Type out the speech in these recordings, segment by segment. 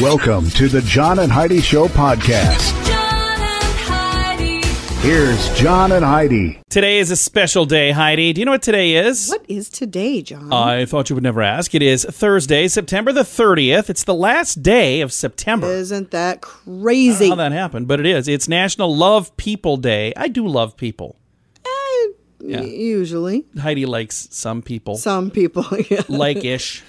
Welcome to the John and Heidi Show podcast. John and Heidi. Here's John and Heidi. Today is a special day, Heidi. Do you know what today is? What is today, John? I thought you would never ask. It is Thursday, September the 30th. It's the last day of September. Isn't that crazy? I don't know how that happened, but it is. It's National Love People Day. I do love people. Yeah. Usually. Heidi likes some people. Some people, yeah. Like-ish.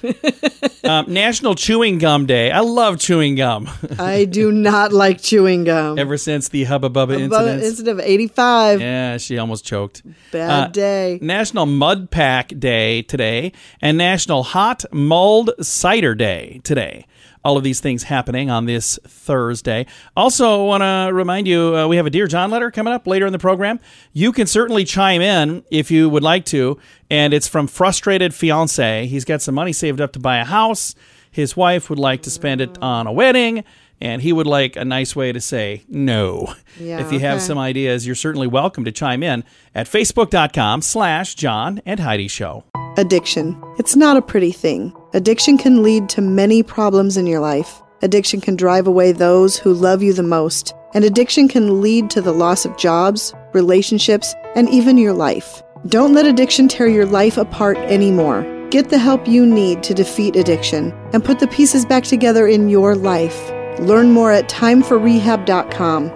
National Chewing Gum Day. I love chewing gum. I do not like chewing gum. Ever since the Hubba Bubba incident. Incident of 85. Yeah, she almost choked. Bad day. National Mud Pack Day today, and National Hot Mulled Cider Day today. All of these things happening on this Thursday. Also, want to remind you, we have a Dear John letter coming up later in the program. You can certainly chime in if you would like to, and it's from Frustrated Fiance. He's got some money saved up to buy a house. His wife would like to spend it on a wedding, and he would like a nice way to say no. Yeah, if you have some ideas, you're certainly welcome to chime in at facebook.com/John and Heidi Show. Addiction. It's not a pretty thing. Addiction can lead to many problems in your life. Addiction can drive away those who love you the most. And addiction can lead to the loss of jobs, relationships, and even your life. Don't let addiction tear your life apart anymore. Get the help you need to defeat addiction and put the pieces back together in your life. Learn more at timeforrehab.com.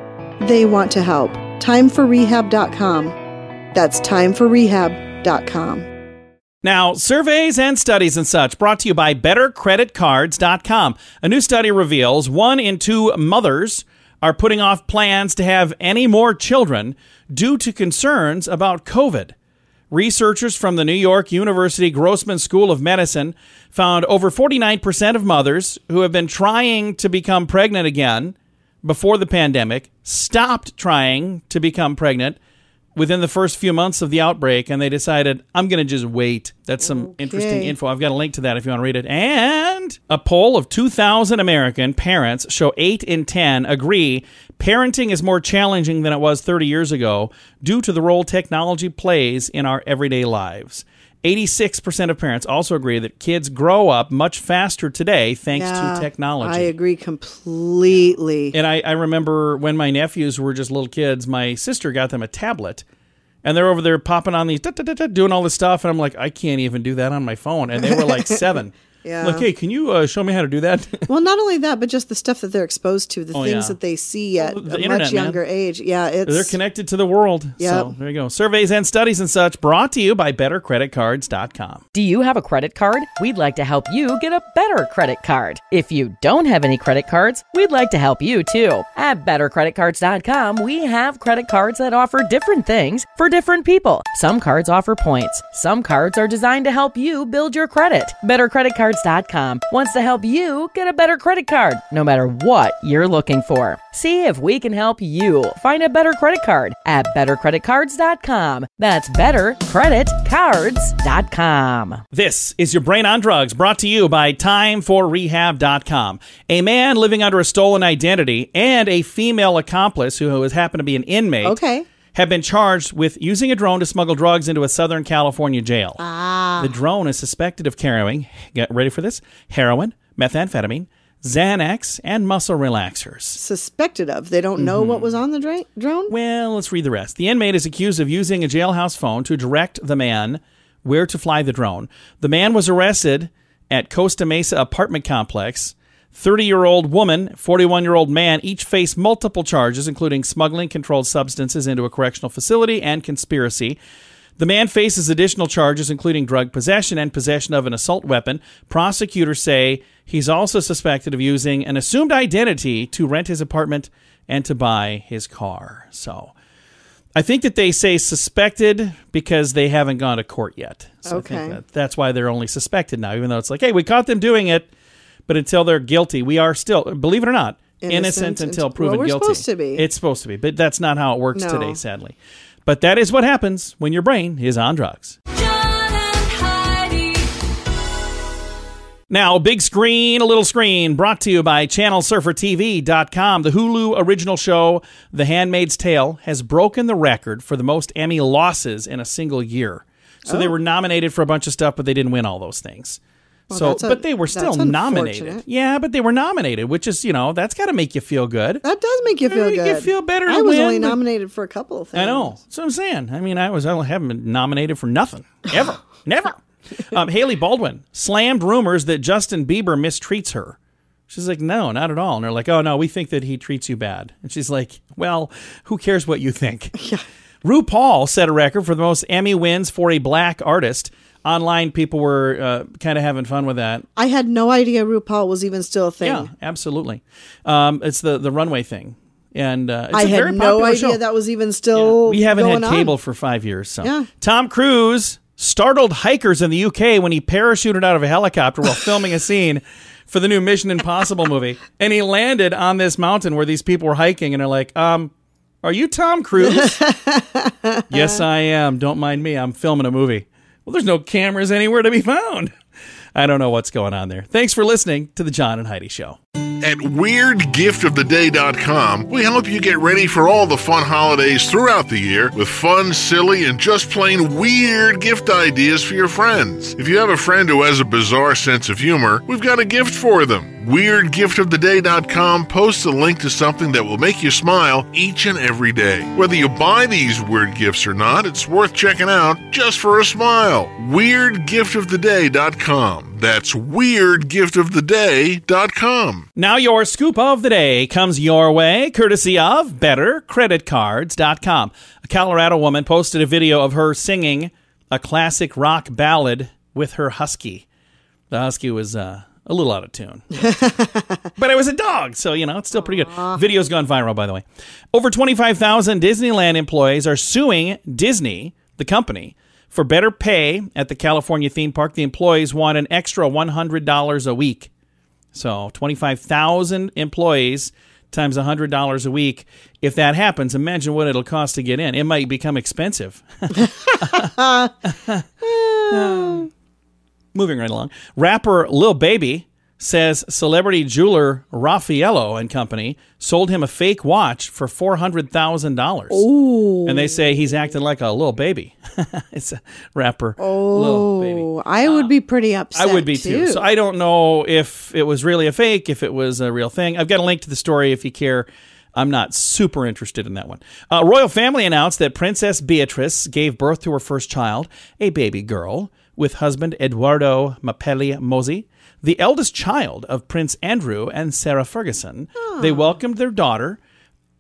They want to help. Timeforrehab.com. That's timeforrehab.com. Now, surveys and studies and such brought to you by bettercreditcards.com. A new study reveals 1 in 2 mothers are putting off plans to have any more children due to concerns about COVID. Researchers from the New York University Grossman School of Medicine found over 49% of mothers who have been trying to become pregnant again before the pandemic stopped trying to become pregnant within the first few months of the outbreak, and they decided, I'm going to just wait. That's some interesting info. I've got a link to that if you want to read it. And a poll of 2,000 American parents show 8 in 10 agree parenting is more challenging than it was 30 years ago due to the role technology plays in our everyday lives. 86% of parents also agree that kids grow up much faster today thanks to technology. I agree completely. And I remember when my nephews were just little kids, my sister got them a tablet, and they're over there popping on these, doing all this stuff, and I'm like, I can't even do that on my phone. And they were like 7. Yeah. Like, hey, can you show me how to do that? Well, not only that, but just the stuff that they're exposed to, the things that they see at a much younger age. Yeah, they're connected to the world. Yep. So there you go. Surveys and studies and such brought to you by bettercreditcards.com. Do you have a credit card? We'd like to help you get a better credit card. If you don't have any credit cards, we'd like to help you too. At bettercreditcards.com, we have credit cards that offer different things for different people. Some cards offer points. Some cards are designed to help you build your credit. bettercreditcards.com wants to help you get a better credit card, no matter what you're looking for. See if we can help you find a better credit card at bettercreditcards.com. That's bettercreditcards.com. This is your Brain on Drugs, brought to you by timeforrehab.com. A man living under a stolen identity and a female accomplice who has happened to be an inmate have been charged with using a drone to smuggle drugs into a Southern California jail. The drone is suspected of carrying, get ready for this, heroin, methamphetamine, Xanax, and muscle relaxers. Suspected of. They don't know what was on the drone? Well, let's read the rest. The inmate is accused of using a jailhouse phone to direct the man where to fly the drone. The man was arrested at Costa Mesa apartment complex. 30-year-old woman, 41-year-old man, each face multiple charges, including smuggling controlled substances into a correctional facility and conspiracy. The man faces additional charges, including drug possession and possession of an assault weapon. Prosecutors say he's also suspected of using an assumed identity to rent his apartment and to buy his car. So I think that they say suspected because they haven't gone to court yet. So I think that's why they're only suspected now, even though it's like, hey, we caught them doing it. But until they're guilty, we are still, believe it or not, innocent until proven guilty. We're supposed to be. It's supposed to be, but that's not how it works today, sadly. But that is what happens when your brain is on drugs. John and Heidi. Now, big screen, a little screen, brought to you by ChannelSurferTV.com. The Hulu original show, The Handmaid's Tale, has broken the record for the most Emmy losses in a single year. So they were nominated for a bunch of stuff, but they didn't win all those things. So, but they were still nominated. Unfortunate. Yeah, but they were nominated, which is, that's got to make you feel good. That does make you feel good. You feel better to I was win, only but- nominated for a couple of things. I know. That's what I'm saying. I mean, I haven't been nominated for nothing. Ever. Never. Haley Baldwin slammed rumors that Justin Bieber mistreats her. She's like, no, not at all. And they're like, oh, no, we think that he treats you bad. And she's like, well, who cares what you think? Yeah. RuPaul set a record for the most Emmy wins for a black artist. Online, people were kind of having fun with that. I had no idea RuPaul was even still a thing. Yeah, absolutely. It's the runway thing. And it's I a very had no popular idea show. that was even still We haven't going had cable on. for 5 years. So. Yeah. Tom Cruise startled hikers in the UK when he parachuted out of a helicopter while filming a scene for the new Mission Impossible movie. And he landed on this mountain where these people were hiking, and they're like, are you Tom Cruise? Yes, I am. Don't mind me. I'm filming a movie. Well, there's no cameras anywhere to be found. I don't know what's going on there. Thanks for listening to The John and Heidi Show. At WeirdGiftOfTheDay.com, we help you get ready for all the fun holidays throughout the year with fun, silly, and just plain weird gift ideas for your friends. If you have a friend who has a bizarre sense of humor, we've got a gift for them. WeirdGiftOfTheDay.com posts a link to something that will make you smile each and every day. Whether you buy these weird gifts or not, it's worth checking out just for a smile. WeirdGiftOfTheDay.com. That's WeirdGiftOfTheDay.com. Now your scoop of the day comes your way, courtesy of BetterCreditCards.com. A Colorado woman posted a video of her singing a classic rock ballad with her husky. The husky was a little out of tune. But it was a dog, so, it's still pretty good. Video's gone viral, by the way. Over 25,000 Disneyland employees are suing Disney, the company, for better pay at the California theme park. The employees want an extra $100 a week. So 25,000 employees times $100 a week. If that happens, imagine what it'll cost to get in. It might become expensive. Moving right along. Rapper Lil Baby says celebrity jeweler Raffaello and company sold him a fake watch for $400,000. Ooh. And they say he's acting like a little baby. It's a rapper, Lil Baby. I would be pretty upset. I would be too. So I don't know if it was really a fake, if it was a real thing. I've got a link to the story if you care. I'm not super interested in that one. Royal family announced that Princess Beatrice gave birth to her first child, a baby girl, with husband Eduardo Mapelli Mosey, the eldest child of Prince Andrew and Sarah Ferguson. They welcomed their daughter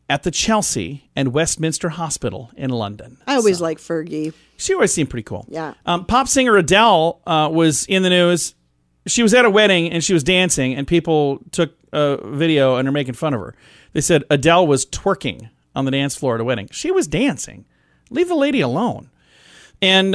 at the Chelsea and Westminster Hospital in London. I always like Fergie. She always seemed pretty cool. Yeah. Pop singer Adele was in the news. She was at a wedding and she was dancing, and people took a video and are making fun of her. They said Adele was twerking on the dance floor at a wedding. She was dancing. Leave the lady alone. And,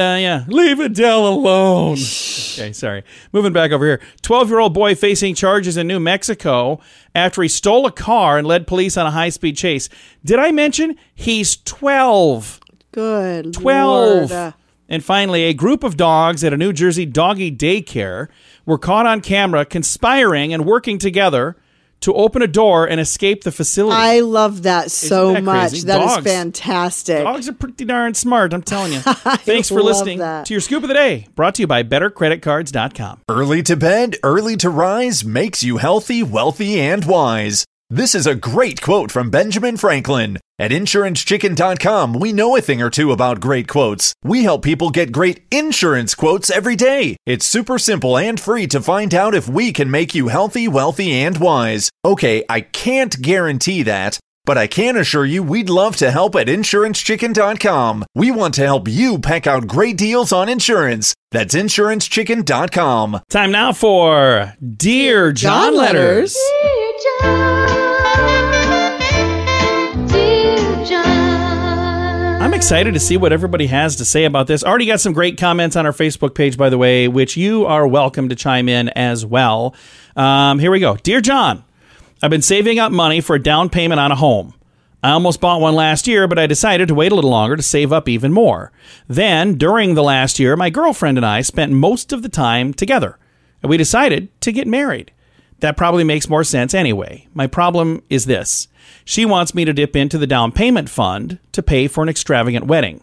leave Adele alone. Okay, sorry. Moving back over here. 12-year-old boy facing charges in New Mexico after he stole a car and led police on a high-speed chase. Did I mention he's 12? Good 12. Lord. And finally, a group of dogs at a New Jersey doggy daycare were caught on camera conspiring and working together to open a door and escape the facility. I love that so that much. crazy? That is Dogs. fantastic. Dogs are pretty darn smart, I'm telling you. Thanks for love listening that. to your Scoop of the Day, brought to you by BetterCreditCards.com. Early to bed, early to rise makes you healthy, wealthy, and wise. This is a great quote from Benjamin Franklin. At InsuranceChicken.com, we know a thing or two about great quotes. We help people get great insurance quotes every day. It's super simple and free to find out if we can make you healthy, wealthy, and wise. Okay, I can't guarantee that, but I can assure you we'd love to help at InsuranceChicken.com. We want to help you pack out great deals on insurance. That's InsuranceChicken.com. Time now for Dear John Letters. Dear John, dear John. I'm excited to see what everybody has to say about this. Already got some great comments on our Facebook page, by the way, which you are welcome to chime in as well. Here we go. Dear John, I've been saving up money for a down payment on a home. I almost bought one last year, but I decided to wait a little longer to save up even more. Then, during the last year, my girlfriend and I spent most of the time together, and we decided to get married. That probably makes more sense anyway. My problem is this. She wants me to dip into the down payment fund to pay for an extravagant wedding.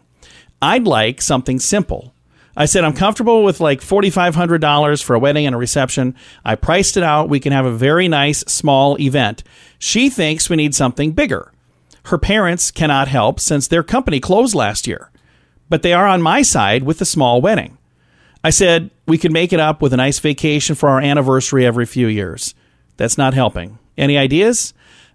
I'd like something simple. I said, I'm comfortable with like $4,500 for a wedding and a reception. I priced it out. We can have a very nice, small event. She thinks we need something bigger. Her parents cannot help since their company closed last year, but they are on my side with the small wedding. I said, we could make it up with a nice vacation for our anniversary every few years. That's not helping. Any ideas?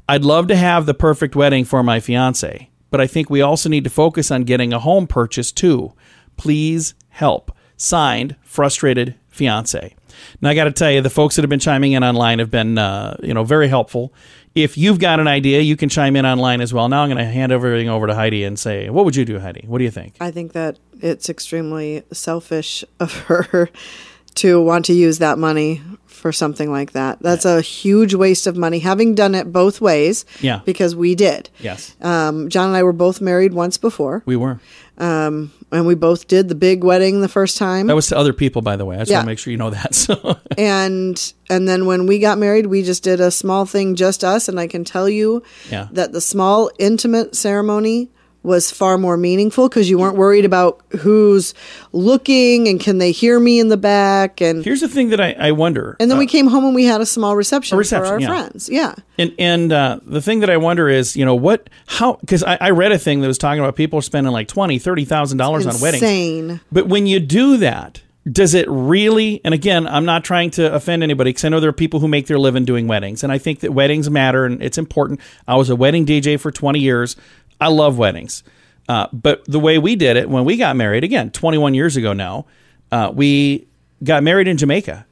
I'd love to have the perfect wedding for my fiance, but I think we also need to focus on getting a home purchase too. Please help. Signed, Frustrated Fiance. Now, I got to tell you, the folks that have been chiming in online have been, very helpful. If you've got an idea, you can chime in online as well. Now I'm going to hand everything over to Heidi and say, what would you do, Heidi? What do you think? I think that it's extremely selfish of her to want to use that money for something like that. That's a huge waste of money, having done it both ways. Yeah. Because we did. Yes. John and I were both married once before. We were. And we both did the big wedding the first time. That was to other people, by the way. I just want to make sure you know that. So. And then when we got married, we just did a small thing, just us. And I can tell you that the small, intimate ceremony was far more meaningful because you weren't worried about who's looking and can they hear me in the back. And here's the thing that I wonder. And then we came home and we had a small reception for our friends. Yeah. And the thing that I wonder is, because I read a thing that was talking about people spending like $20,000, $30,000 on weddings. Insane. But when you do that, does it really, and again, I'm not trying to offend anybody because I know there are people who make their living doing weddings. And I think that weddings matter and it's important. I was a wedding DJ for 20 years. I love weddings. But the way we did it when we got married, again, 21 years ago now, we got married in Jamaica.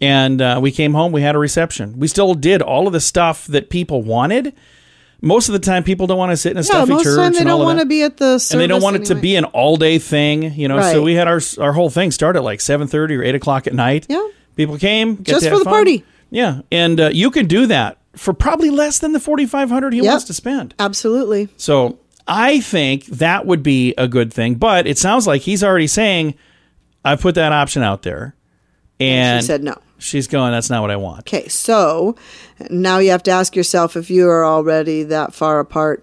And we came home, we had a reception. We still did all of the stuff that people wanted. Most of the time, people don't want to sit in a stuffy church. Most of the time, they don't want to be at the service. And they don't want it to be an all-day thing, Right. So we had our whole thing start at like 7:30 or 8 o'clock at night. Yeah. People came. Just for the party. Yeah. And you can do that for probably less than the $4,500 he wants to spend. Absolutely. So I think that would be a good thing. But it sounds like he's already saying, I put that option out there. And she said no. She's going, that's not what I want. Okay, so now you have to ask yourself if you are already that far apart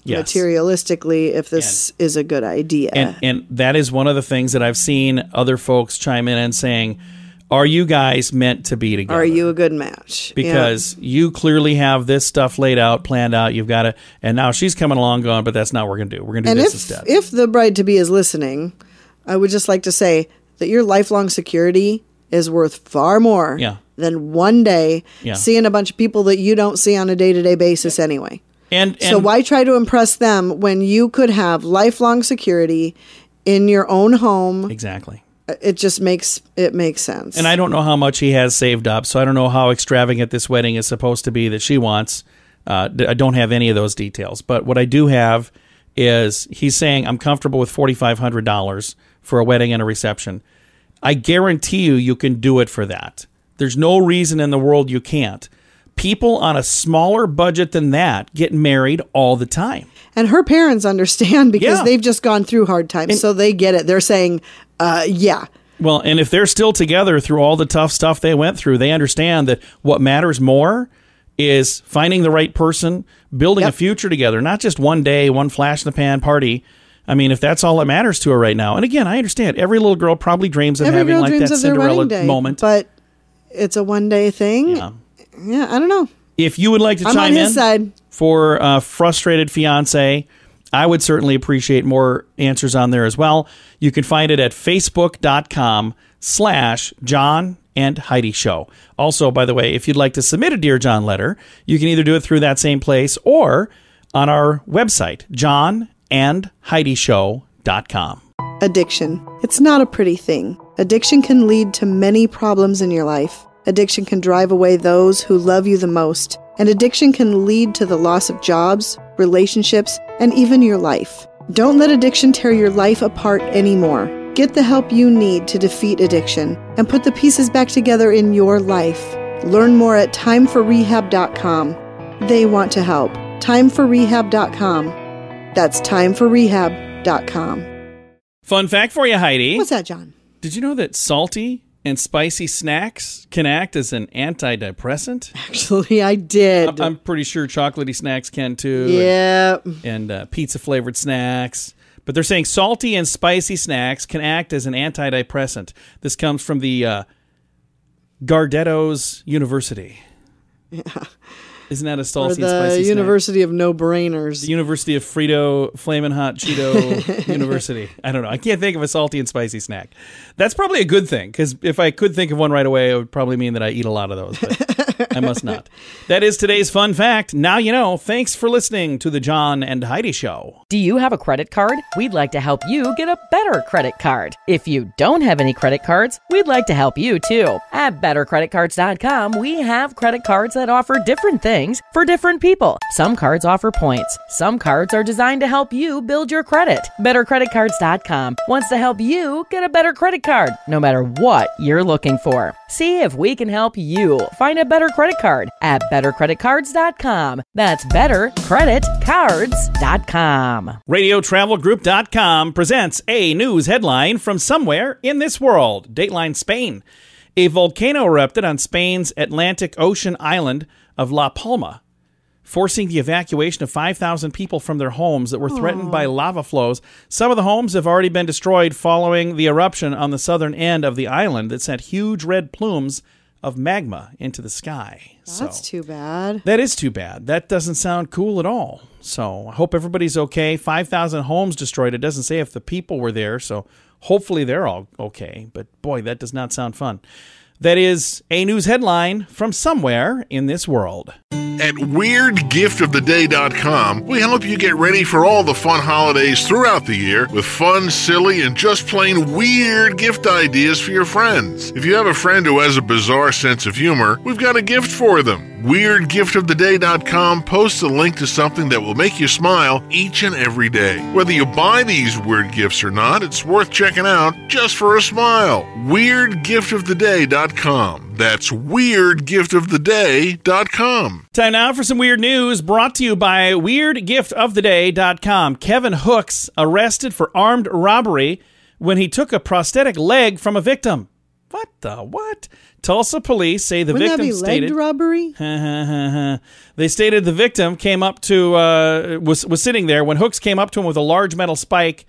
materialistically, if this is a good idea. And that is one of the things that I've seen other folks chime in and saying, are you guys meant to be together? Are you a good match? Because you clearly have this stuff laid out, planned out. You've got to, and now she's coming along going, but that's not what we're going to do. We're going to do this instead. If the bride-to-be is listening, I would just like to say that your lifelong security is worth far more than one day seeing a bunch of people that you don't see on a day-to-day basis anyway. And so why try to impress them when you could have lifelong security in your own home? Exactly. It just makes sense. And I don't know how much he has saved up, so I don't know how extravagant this wedding is supposed to be that she wants. I don't have any of those details. But what I do have is he's saying, I'm comfortable with $4,500 for a wedding and a reception. I guarantee you can do it for that. There's no reason in the world you can't. People on a smaller budget than that get married all the time. And her parents understand because they've just gone through hard times, so they get it. They're saying, Well, and if they're still together through all the tough stuff they went through, they understand that what matters more is finding the right person, building a future together, not just one day, one flash in the pan party. I mean, if that's all that matters to her right now. And again, I understand every little girl probably dreams of having like that Cinderella moment. But it's a one-day thing. Yeah, I don't know. If you would like to I'm chime on his in side. For Frustrated Fiance, I would certainly appreciate more answers on there as well. You can find it at facebook.com/John and Heidi Show. Also, by the way, if you'd like to submit a Dear John letter, you can either do it through that same place or on our website, johnandheidishow.com. Addiction. It's not a pretty thing. Addiction can lead to many problems in your life. Addiction can drive away those who love you the most. And addiction can lead to the loss of jobs, relationships, and even your life. Don't let addiction tear your life apart anymore. Get the help you need to defeat addiction and put the pieces back together in your life. Learn more at timeforrehab.com. They want to help. Timeforrehab.com. That's timeforrehab.com. Fun fact for you, Heidi. What's that, John? Did you know that salty and spicy snacks can act as an antidepressant? Actually, I did. I'm pretty sure chocolatey snacks can too. Yeah. And pizza-flavored snacks. But they're saying salty and spicy snacks can act as an antidepressant. This comes from the Gardetto's University. Yeah. Isn't that a Or salty and the spicy University of No Brainers. snack? The University of Frito, Flamin' Hot Cheeto University. I don't know. I can't think of a salty and spicy snack. That's probably a good thing, because if I could think of one right away, it would probably mean that I eat a lot of those, but I must not. That is today's fun fact. Now you know. Thanks for listening to the John and Heidi Show. Do you have a credit card? We'd like to help you get a better credit card. If you don't have any credit cards, we'd like to help you too. At bettercreditcards.com, we have credit cards that offer different things for different people. Some cards offer points. Some cards are designed to help you build your credit. Bettercreditcards.com wants to help you get a better credit card, no matter what you're looking for. See if we can help you find a better credit card at bettercreditcards.com. That's bettercreditcards.com. RadioTravelGroup.com presents a news headline from somewhere in this world. Dateline Spain. A volcano erupted on Spain's Atlantic Ocean island of La Palma, forcing the evacuation of 5,000 people from their homes that were threatened by lava flows. Some of the homes have already been destroyed following the eruption on the southern end of the island that sent huge red plumes of magma into the sky. That's too bad. That is too bad. That doesn't sound cool at all. So I hope everybody's okay. 5,000 homes destroyed. It doesn't say if the people were there, so hopefully they're all okay. But boy, that does not sound fun. That is a news headline from somewhere in this world. At WeirdGiftOfTheDay.com, we help you get ready for all the fun holidays throughout the year with fun, silly, and just plain weird gift ideas for your friends. If you have a friend who has a bizarre sense of humor, we've got a gift for them. WeirdGiftOfTheDay.com posts a link to something that will make you smile each and every day. Whether you buy these weird gifts or not, it's worth checking out just for a smile. WeirdGiftOfTheDay.com. That's WeirdGiftOfTheDay.com. Time now for some weird news brought to you by WeirdGiftOfTheDay.com. Kevin Hooks arrested for armed robbery when he took a prosthetic leg from a victim. What the what? Tulsa police say the Wouldn't victim that be stated... legged robbery? They stated the victim came up to... was sitting there when Hooks came up to him with a large metal spike,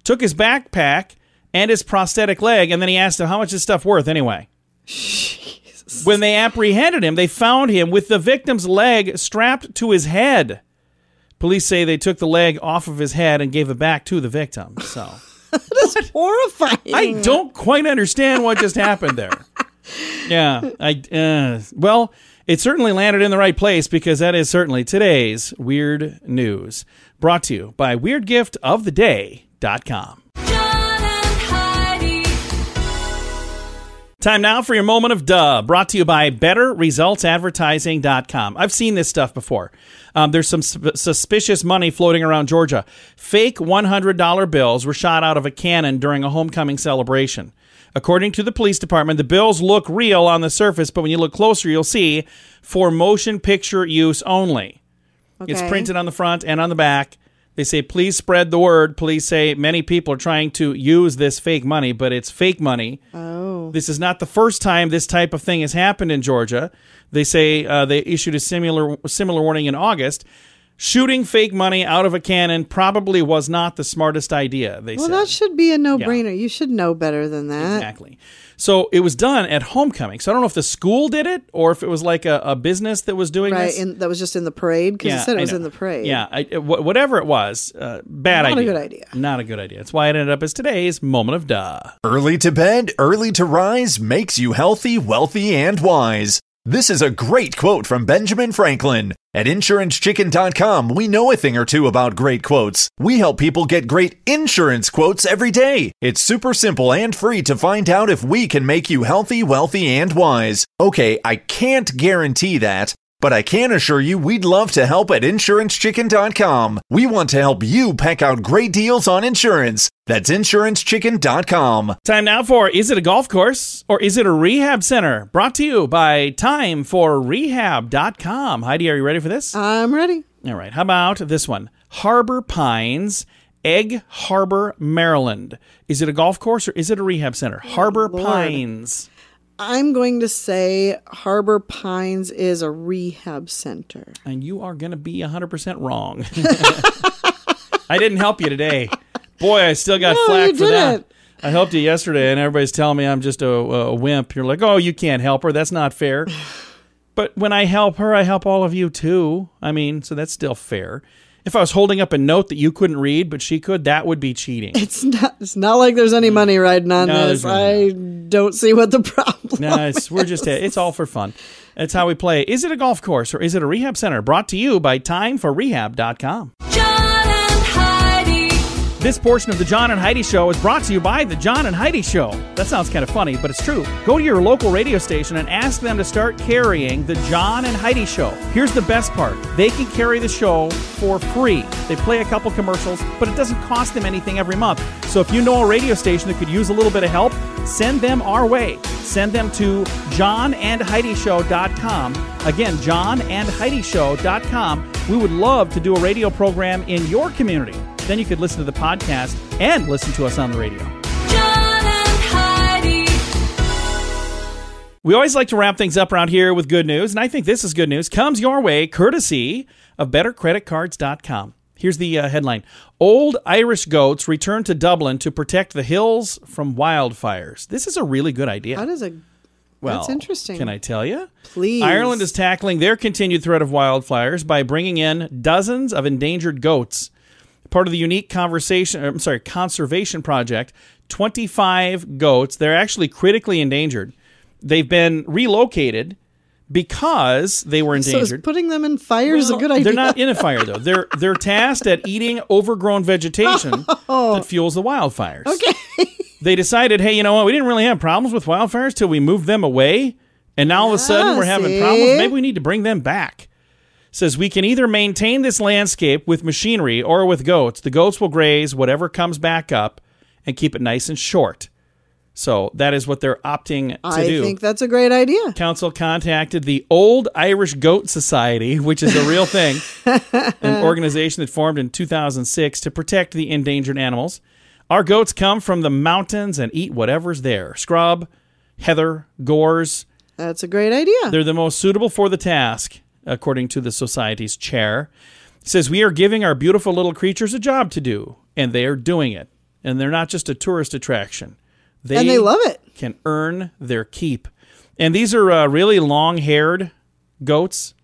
took his backpack and his prosthetic leg, and then he asked him, how much is this stuff worth anyway? Jesus. When they apprehended him, they found him with the victim's leg strapped to his head. Police say they took the leg off of his head and gave it back to the victim. So That's horrifying. I don't quite understand what just happened there. Yeah, well, it certainly landed in the right place, because that is certainly today's weird news. Brought to you by WeirdGiftOfTheDay.com. Time now for your moment of duh, brought to you by BetterResultsAdvertising.com. I've seen this stuff before. There's some suspicious money floating around Georgia. Fake $100 bills were shot out of a cannon during a homecoming celebration. According to the police department, the bills look real on the surface, but when you look closer, you'll see for motion picture use only. Okay. It's printed on the front and on the back. They say, please spread the word. Police say many people are trying to use this fake money, but it's fake money. Oh. This is not the first time this type of thing has happened in Georgia. They say they issued a similar warning in August. Shooting fake money out of a cannon probably was not the smartest idea, they said. Well, that should be a no-brainer. Yeah. You should know better than that. Exactly. So it was done at homecoming. So I don't know if the school did it or if it was like a business that was doing this. Right, that was just in the parade, because it said it was in the parade. Yeah, whatever it was, bad idea. Not a good idea. Not a good idea. That's why it ended up as today's moment of duh. Early to bed, early to rise makes you healthy, wealthy, and wise. This is a great quote from Benjamin Franklin. At InsuranceChicken.com, we know a thing or two about great quotes. We help people get great insurance quotes every day. It's super simple and free to find out if we can make you healthy, wealthy, and wise. Okay, I can't guarantee that, but I can assure you we'd love to help at InsuranceChicken.com. We want to help you peck out great deals on insurance. That's InsuranceChicken.com. Time now for Is It a Golf Course or Is It a Rehab Center? Brought to you by TimeForRehab.com. Heidi, are you ready for this? I'm ready. All right. How about this one? Harbor Pines, Egg Harbor, Maryland. Is it a golf course or is it a rehab center? Harbor Pines. I'm going to say Harbor Pines is a rehab center. And you are going to be 100% wrong. I didn't help you today. Boy, I still got No, flack you for that. didn't. I helped you yesterday, and everybody's telling me I'm just a wimp. You're like, oh, you can't help her. That's not fair. But when I help her, I help all of you too. I mean, so that's still fair. If I was holding up a note that you couldn't read, but she could, that would be cheating. It's not like there's any money riding on No, this. there's really I don't see what the problem No, is. it's all for fun. That's how we play. Is it a golf course or is it a rehab center? Brought to you by timeforrehab.com. John and Heidi. This portion of the John and Heidi Show is brought to you by the John and Heidi Show. That sounds kind of funny, but it's true. Go to your local radio station and ask them to start carrying the John and Heidi Show. Here's the best part. They can carry the show for free. They play a couple commercials, but it doesn't cost them anything every month. So if you know a radio station that could use a little bit of help, send them our way. Send them to johnandheidishow.com. Again, johnandheidishow.com. We would love to do a radio program in your community. Then you could listen to the podcast and listen to us on the radio. John and Heidi. We always like to wrap things up around here with good news, and I think this is good news. Comes your way courtesy of bettercreditcards.com. Here's the headline. Old Irish goats return to Dublin to protect the hills from wildfires. This is a really good idea. That's interesting. Can I tell you? Please. Ireland is tackling their continued threat of wildfires by bringing in dozens of endangered goats. Part of the unique conservation project, 25 goats. They're actually critically endangered. They've been relocated because they were endangered. So is putting them in fire is a good idea? They're not in a fire, though. They're tasked at eating overgrown vegetation that fuels the wildfires. Okay. They decided, hey, you know what? We didn't really have problems with wildfires till we moved them away. And now all of a sudden we're having problems. Maybe we need to bring them back. Says we can either maintain this landscape with machinery or with goats. The goats will graze whatever comes back up and keep it nice and short. So that is what they're opting to do. I think that's a great idea. Council contacted the Old Irish Goat Society, which is a real thing, an organization that formed in 2006 to protect the endangered animals. Our goats come from the mountains and eat whatever's there. Scrub, heather, gorse. That's a great idea. They're the most suitable for the task, according to the society's chair. It says, we are giving our beautiful little creatures a job to do, and they are doing it. And they're not just a tourist attraction. And they love it. Can earn their keep. And these are really long-haired goats.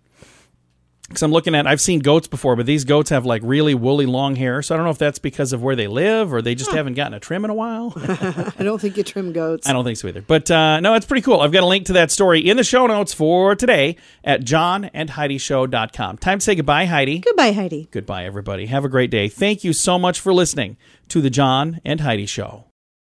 Because I've seen goats before, but these goats have like really woolly long hair. So I don't know if that's because of where they live or they just haven't gotten a trim in a while. I don't think you trim goats. I don't think so either. But no, it's pretty cool. I've got a link to that story in the show notes for today at johnandheidishow.com. Time to say goodbye, Heidi. Goodbye, Heidi. Goodbye, everybody. Have a great day. Thank you so much for listening to the John and Heidi Show.